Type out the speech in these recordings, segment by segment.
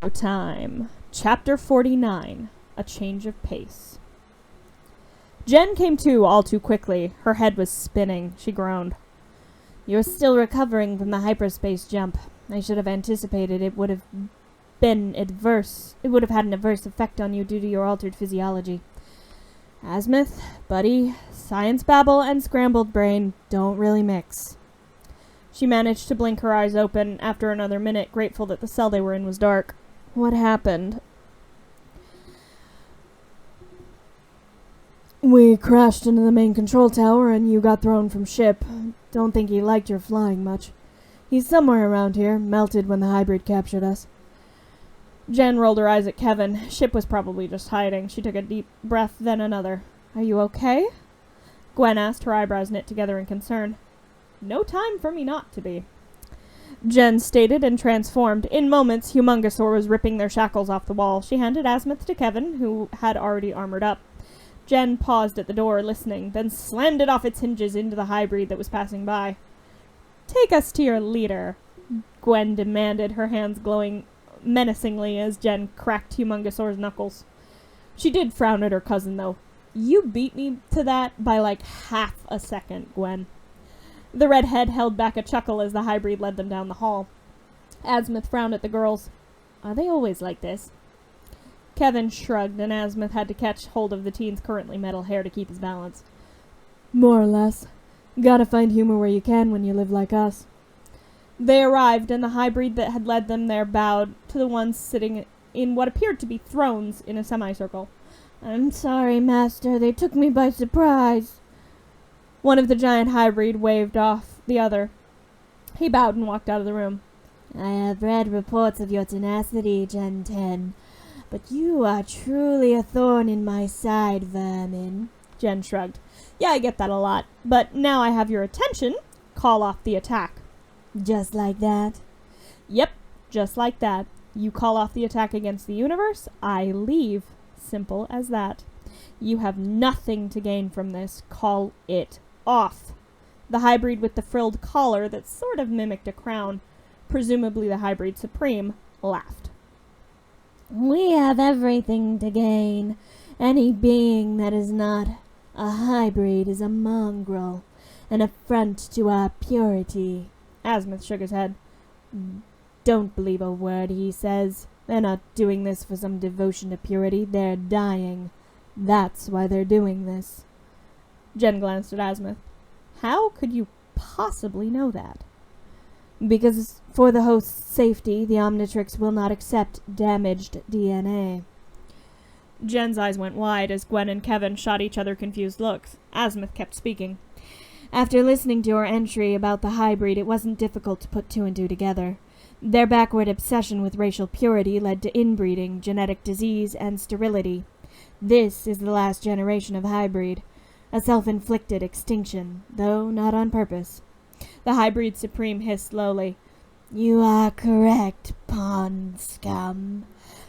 Time. Chapter 49. A Change of Pace. Jen came to all too quickly. Her head was spinning. She groaned. "You're still recovering from the hyperspace jump. I should have anticipated it would have been adverse. It would have had an adverse effect on you due to your altered physiology. Azimuth, buddy, science babble and scrambled brain don't really mix." She managed to blink her eyes open after another minute, grateful that the cell they were in was dark. What happened? "We crashed into the main control tower and you got thrown from ship. Don't think he liked your flying much. He's somewhere around here, melted when the hybrid captured us." Jen rolled her eyes at Kevin. Ship was probably just hiding. She took a deep breath, then another. "Are you okay?" Gwen asked, her eyebrows knit together in concern. "No time for me not to be," Jen stated and transformed. In moments, Humongosaur was ripping their shackles off the wall. She handed Azimuth to Kevin, who had already armored up. Jen paused at the door, listening, then slammed it off its hinges into the Highbreed that was passing by. "Take us to your leader," Gwen demanded, her hands glowing menacingly as Jen cracked Humongosaur's knuckles. She did frown at her cousin, though. "You beat me to that by like half a second, Gwen." The redhead held back a chuckle as the Highbreed led them down the hall. Azimuth frowned at the girls. "Are they always like this?" Kevin shrugged, and Azimuth had to catch hold of the teen's currently metal hair to keep his balance. "More or less. Gotta find humor where you can when you live like us." They arrived, and the Highbreed that had led them there bowed to the ones sitting in what appeared to be thrones in a semicircle. "I'm sorry, Master. They took me by surprise." One of the giant Highbreed waved off the other. He bowed and walked out of the room. "I have read reports of your tenacity, Gen 10, but you are truly a thorn in my side, vermin." Jen shrugged. "Yeah, I get that a lot, but now I have your attention. Call off the attack." "Just like that?" "Yep, just like that. You call off the attack against the universe, I leave. Simple as that. You have nothing to gain from this. Call it off." The Highbreed with the frilled collar that sort of mimicked a crown, presumably the Highbreed Supreme, laughed. "We have everything to gain. Any being that is not a Highbreed is a mongrel, an affront to our purity." Azimuth shook his head. "Don't believe a word he says. They're not doing this for some devotion to purity. They're dying. That's why they're doing this." Jen glanced at Azimuth. "How could you possibly know that?" "Because for the host's safety, the Omnitrix will not accept damaged DNA." Jen's eyes went wide as Gwen and Kevin shot each other confused looks. Azimuth kept speaking. "After listening to your entry about the Highbreed, it wasn't difficult to put two and two together. Their backward obsession with racial purity led to inbreeding, genetic disease, and sterility. This is the last generation of Highbreed. A self-inflicted extinction, though not on purpose." The Highbreed Supreme hissed slowly. "You are correct, pond scum.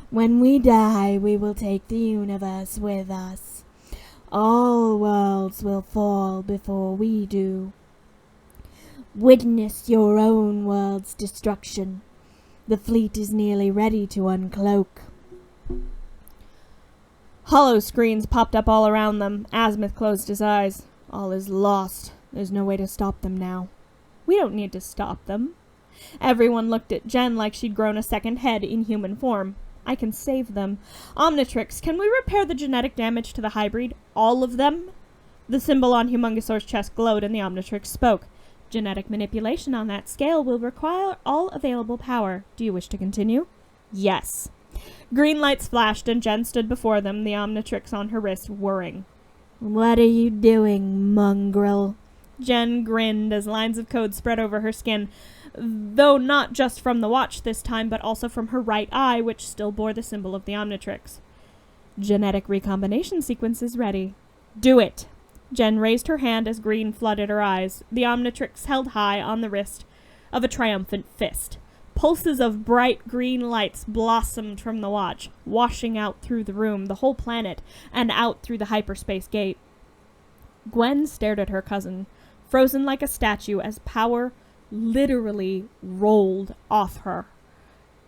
When we die, we will take the universe with us. All worlds will fall before we do. Witness your own world's destruction. The fleet is nearly ready to uncloak." Hollow screens popped up all around them. Azimuth closed his eyes. "All is lost. There's no way to stop them now." "We don't need to stop them." Everyone looked at Jen like she'd grown a second head in human form. "I can save them. Omnitrix, can we repair the genetic damage to the Highbreed? All of them?" The symbol on Humongosaur's chest glowed and the Omnitrix spoke. "Genetic manipulation on that scale will require all available power. Do you wish to continue?" "Yes." Green lights flashed and Jen stood before them, the Omnitrix on her wrist, whirring. "What are you doing, mongrel?" Jen grinned as lines of code spread over her skin, though not just from the watch this time, but also from her right eye, which still bore the symbol of the Omnitrix. "Genetic recombination sequence is ready." "Do it!" Jen raised her hand as green flooded her eyes, the Omnitrix held high on the wrist of a triumphant fist. Pulses of bright green lights blossomed from the watch, washing out through the room, the whole planet, and out through the hyperspace gate. Gwen stared at her cousin, frozen like a statue as power literally rolled off her.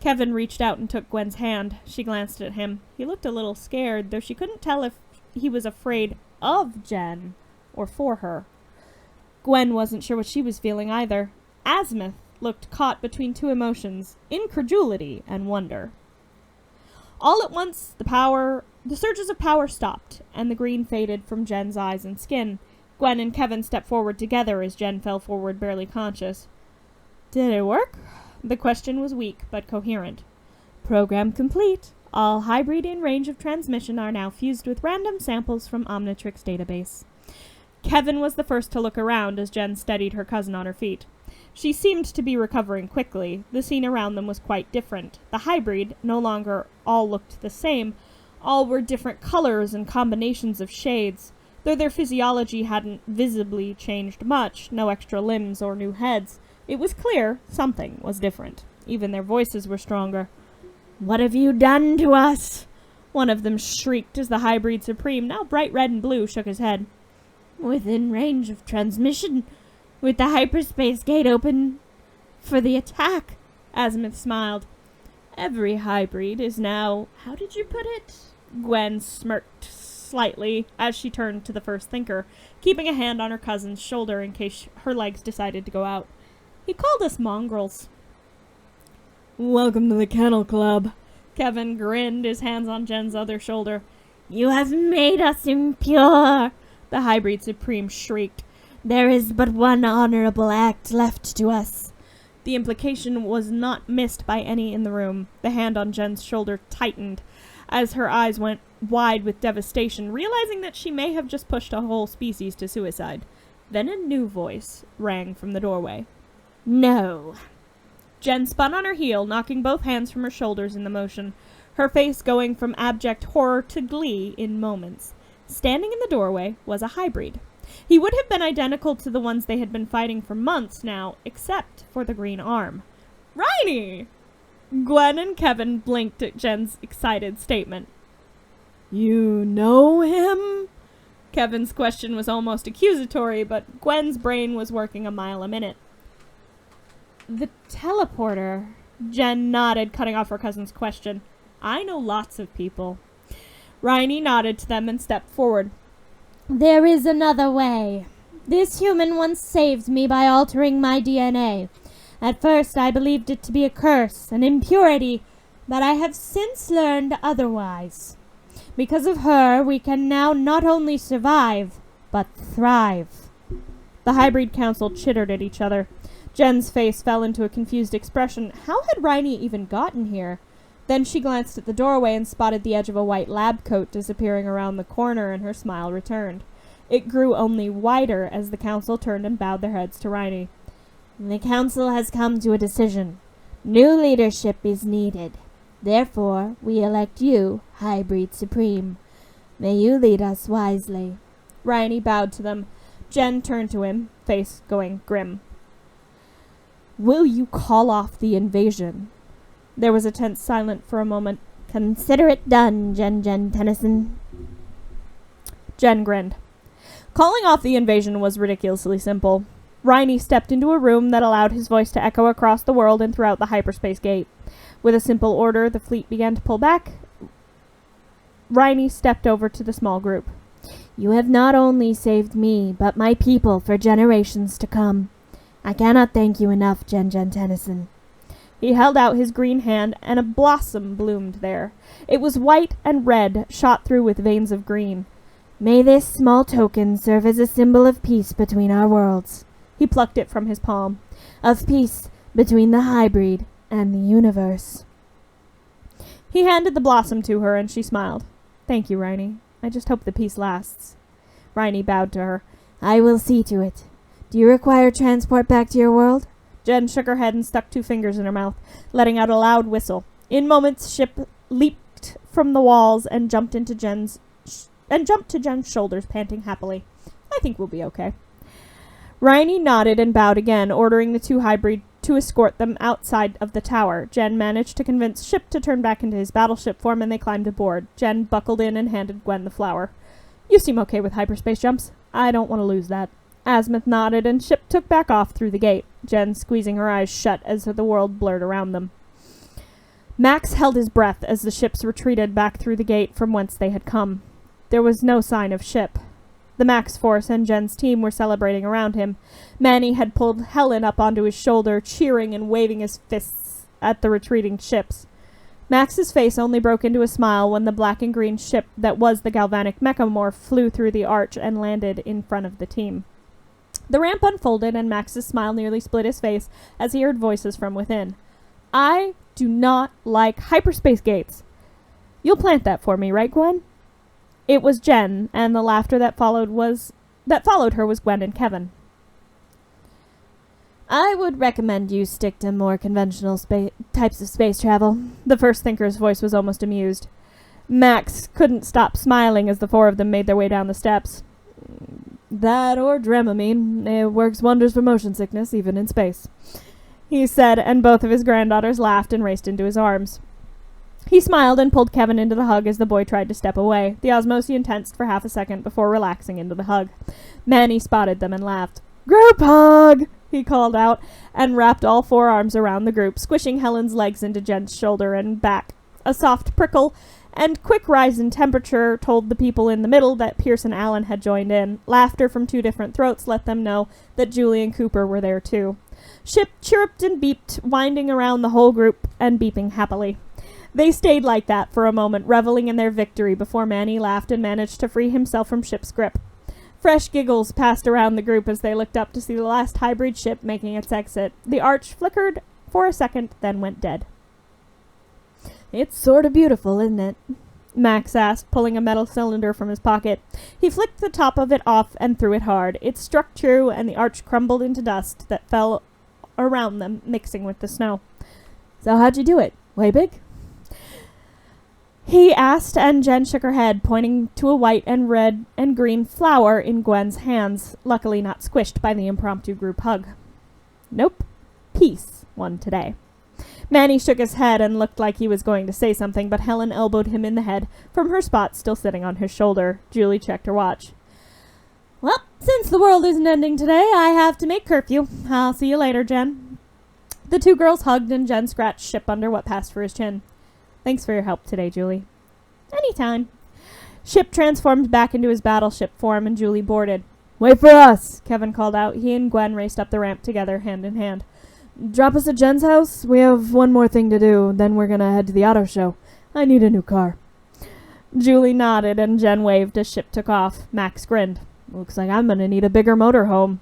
Kevin reached out and took Gwen's hand. She glanced at him. He looked a little scared, though she couldn't tell if he was afraid of Jen or for her. Gwen wasn't sure what she was feeling either. Azimuth looked caught between two emotions, incredulity and wonder. All at once, the surges of power stopped, and the green faded from Jen's eyes and skin. Gwen and Kevin stepped forward together as Jen fell forward barely conscious. Did it work? The question was weak but coherent. Program complete. All Highbreed in range of transmission are now fused with random samples from Omnitrix database. Kevin was the first to look around as Jen steadied her cousin on her feet. She seemed to be recovering quickly. The scene around them was quite different. The Highbreed no longer all looked the same. All were different colors and combinations of shades. Though their physiology hadn't visibly changed much, no extra limbs or new heads, it was clear something was different. Even their voices were stronger. What have you done to us? One of them shrieked as the Highbreed Supreme, now bright red and blue, shook his head. Within range of transmission, with the hyperspace gate open for the attack, Azimuth smiled. Every Highbreed is now... How did you put it? Gwen smirked slightly as she turned to the first thinker, keeping a hand on her cousin's shoulder in case her legs decided to go out. He called us mongrels. Welcome to the Kennel Club. Kevin grinned, his hands on Jen's other shoulder. You have made us impure, the Highbreed Supreme shrieked. There is but one honorable act left to us. The implication was not missed by any in the room. The hand on Jen's shoulder tightened as her eyes went wide with devastation, realizing that she may have just pushed a whole species to suicide. Then a new voice rang from the doorway. No. Jen spun on her heel, knocking both hands from her shoulders in the motion, her face going from abject horror to glee in moments. Standing in the doorway was a Highbreed. He would have been identical to the ones they had been fighting for months now, except for the green arm. Riney! Gwen and Kevin blinked at Jen's excited statement. You know him? Kevin's question was almost accusatory, but Gwen's brain was working a mile a minute. The teleporter. Jen nodded, cutting off her cousin's question. I know lots of people. Riney nodded to them and stepped forward. There is another way. This human once saved me by altering my DNA. At first I believed it to be a curse, an impurity, but I have since learned otherwise. Because of her, we can now not only survive, but thrive. The Highbreed Council chittered at each other. Jen's face fell into a confused expression. How had Riney even gotten here? Then she glanced at the doorway and spotted the edge of a white lab coat disappearing around the corner, and her smile returned. It grew only wider as the council turned and bowed their heads to Riney. The council has come to a decision. New leadership is needed. Therefore, we elect you, Highbreed Supreme. May you lead us wisely. Riney bowed to them. Jen turned to him, face going grim. Will you call off the invasion? There was a tense silence for a moment. Consider it done, Jen Tennyson. Jen grinned. Calling off the invasion was ridiculously simple. Riney stepped into a room that allowed his voice to echo across the world and throughout the hyperspace gate. With a simple order, the fleet began to pull back. Riney stepped over to the small group. You have not only saved me, but my people for generations to come. I cannot thank you enough, Jen Tennyson. He held out his green hand, and a blossom bloomed there. It was white and red, shot through with veins of green. May this small token serve as a symbol of peace between our worlds. He plucked it from his palm. Of peace between the Highbreed and the universe. He handed the blossom to her, and she smiled. Thank you, Riney. I just hope the peace lasts. Riney bowed to her. I will see to it. Do you require transport back to your world? Jen shook her head and stuck 2 fingers in her mouth, letting out a loud whistle. In moments, Ship leaped from the walls and jumped to Jen's shoulders, panting happily. I think we'll be okay. Riney nodded and bowed again, ordering the 2 Highbreed to escort them outside of the tower. Jen managed to convince Ship to turn back into his battleship form, and they climbed aboard. Jen buckled in and handed Gwen the flower. You seem okay with hyperspace jumps. I don't want to lose that. Azimuth nodded, and Ship took back off through the gate, Jen squeezing her eyes shut as the world blurred around them. Max held his breath as the ships retreated back through the gate from whence they had come. There was no sign of ship. The Max force and Jen's team were celebrating around him. Manny had pulled Helen up onto his shoulder, cheering and waving his fists at the retreating ships. Max's face only broke into a smile when the black and green ship that was the galvanic mechamorph flew through the arch and landed in front of the team. The ramp unfolded, and Max's smile nearly split his face as he heard voices from within. "I do not like hyperspace gates. You'll plant that for me, right, Gwen?" It was Jen, and the laughter that followed her was Gwen and Kevin. "I would recommend you stick to more conventional types of space travel." The first thinker's voice was almost amused. Max couldn't stop smiling as the four of them made their way down the steps. "That or Dramamine. It works wonders for motion sickness, even in space," he said, and both of his granddaughters laughed and raced into his arms. He smiled and pulled Kevin into the hug as the boy tried to step away. The Osmosian tensed for half a second before relaxing into the hug. Manny spotted them and laughed. "Group hug!" he called out, and wrapped all four arms around the group, squishing Helen's legs into Jen's shoulder and back. A soft prickle and quick rise in temperature told the people in the middle that Pierce and Allen had joined in. Laughter from two different throats let them know that Julie and Cooper were there too. Ship chirruped and beeped, winding around the whole group and beeping happily. They stayed like that for a moment, reveling in their victory, before Manny laughed and managed to free himself from Ship's grip. Fresh giggles passed around the group as they looked up to see the last hybrid ship making its exit. The arch flickered for a second, then went dead. "It's sort of beautiful, isn't it?" Max asked, pulling a metal cylinder from his pocket. He flicked the top of it off and threw it hard. It struck true, and the arch crumbled into dust that fell around them, mixing with the snow. "So how'd you do it? Way big?" he asked, and Jen shook her head, pointing to a white and red and green flower in Gwen's hands, luckily not squished by the impromptu group hug. "Nope. Peace won today." Manny shook his head and looked like he was going to say something, but Helen elbowed him in the head from her spot still sitting on his shoulder. Julie checked her watch. "Well, since the world isn't ending today, I have to make curfew. I'll see you later, Jen." The two girls hugged, and Jen scratched Ship under what passed for his chin. "Thanks for your help today, Julie." "Anytime." Ship transformed back into his battleship form, and Julie boarded. "Wait for us," Kevin called out. He and Gwen raced up the ramp together, hand in hand. "Drop us at Jen's house? We have one more thing to do, then we're gonna head to the auto show. I need a new car." Julie nodded, and Jen waved as Ship took off. Max grinned. "Looks like I'm gonna need a bigger motorhome,"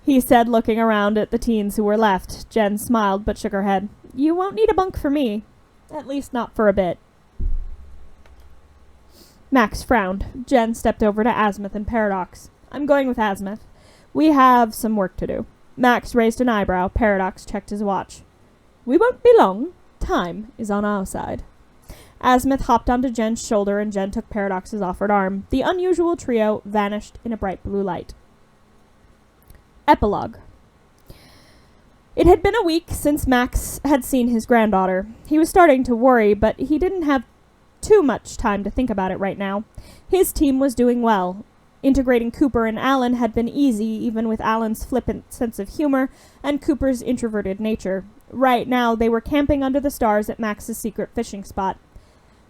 he said, looking around at the teens who were left. Jen smiled but shook her head. "You won't need a bunk for me. At least not for a bit." Max frowned. Jen stepped over to Azimuth and Paradox. "I'm going with Azimuth. We have some work to do." Max raised an eyebrow. Paradox checked his watch. "We won't be long. Time is on our side." Azimuth hopped onto Jen's shoulder, and Jen took Paradox's offered arm. The unusual trio vanished in a bright blue light. Epilogue. It had been a week since Max had seen his granddaughter. He was starting to worry, but he didn't have too much time to think about it right now. His team was doing well. Integrating Cooper and Allen had been easy, even with Allen's flippant sense of humor and Cooper's introverted nature. Right now, they were camping under the stars at Max's secret fishing spot.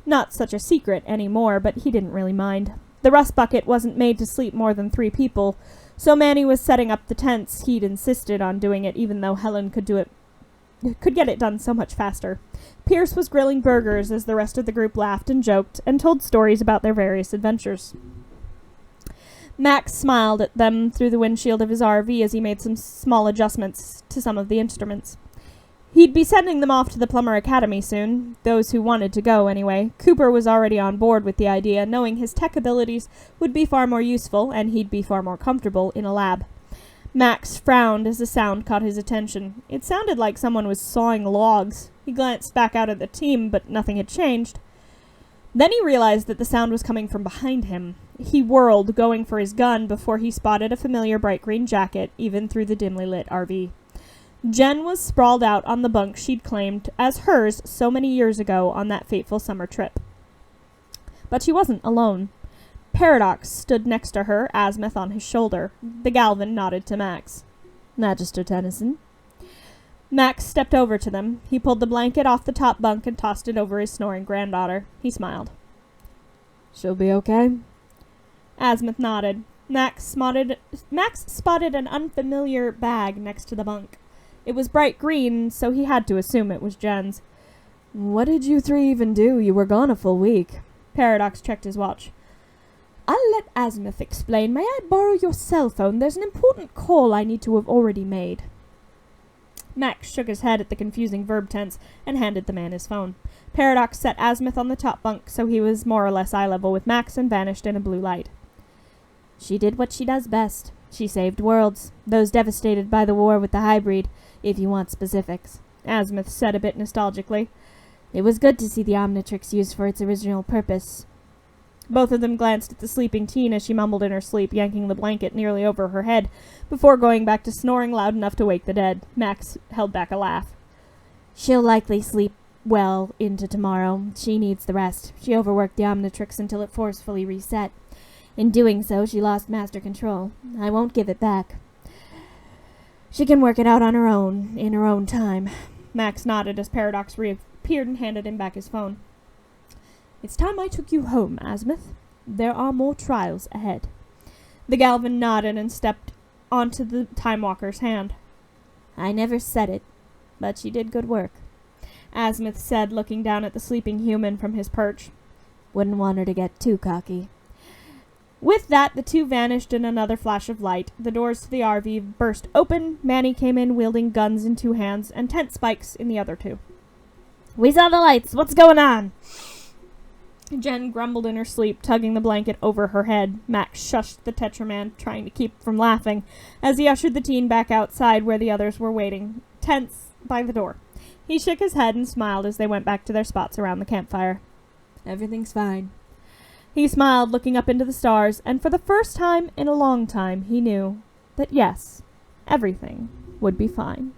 Not such a secret anymore, but he didn't really mind. The rust bucket wasn't made to sleep more than 3 people, so Manny was setting up the tents. He'd insisted on doing it, even though Helen could get it done so much faster. Pierce was grilling burgers as the rest of the group laughed and joked and told stories about their various adventures. Max smiled at them through the windshield of his RV as he made some small adjustments to some of the instruments. He'd be sending them off to the Plumber Academy soon, those who wanted to go anyway. Cooper was already on board with the idea, knowing his tech abilities would be far more useful and he'd be far more comfortable in a lab. Max frowned as the sound caught his attention. It sounded like someone was sawing logs. He glanced back out at the team, but nothing had changed. Then he realized that the sound was coming from behind him. He whirled, going for his gun, before he spotted a familiar bright green jacket, even through the dimly lit RV. Jen was sprawled out on the bunk she'd claimed as hers so many years ago on that fateful summer trip. But she wasn't alone. Paradox stood next to her, Azimuth on his shoulder. The Galvan nodded to Max. "Magister Tennyson." Max stepped over to them. He pulled the blanket off the top bunk and tossed it over his snoring granddaughter. He smiled. "She'll be okay?" Azimuth nodded. Max spotted an unfamiliar bag next to the bunk. It was bright green, so he had to assume it was Jen's. "What did you three even do? You were gone a full week." Paradox checked his watch. "I'll let Azimuth explain. May I borrow your cell phone? There's an important call I need to have already made." Max shook his head at the confusing verb tense and handed the man his phone. Paradox set Azimuth on the top bunk so he was more or less eye level with Max and vanished in a blue light. "She did what she does best. She saved worlds, those devastated by the war with the Highbreed, if you want specifics," Azimuth said a bit nostalgically. "It was good to see the Omnitrix used for its original purpose." Both of them glanced at the sleeping teen as she mumbled in her sleep, yanking the blanket nearly over her head, before going back to snoring loud enough to wake the dead. Max held back a laugh. "She'll likely sleep well into tomorrow. She needs the rest. She overworked the Omnitrix until it forcefully reset. In doing so, she lost master control. I won't give it back. She can work it out on her own, in her own time." Max nodded as Paradox reappeared and handed him back his phone. "It's time I took you home, Azimuth. There are more trials ahead." The Galvan nodded and stepped onto the Time Walker's hand. "I never said it, but she did good work," Azimuth said, looking down at the sleeping human from his perch. "Wouldn't want her to get too cocky." With that, the two vanished in another flash of light. The doors to the RV burst open. Manny came in wielding guns in two hands and tent spikes in the other two. "We saw the lights. What's going on?" Jen grumbled in her sleep, tugging the blanket over her head. Max shushed the Tetraman, trying to keep from laughing, as he ushered the teen back outside where the others were waiting, tense by the door. He shook his head and smiled as they went back to their spots around the campfire. "Everything's fine." He smiled, looking up into the stars, and for the first time in a long time he knew that yes, everything would be fine.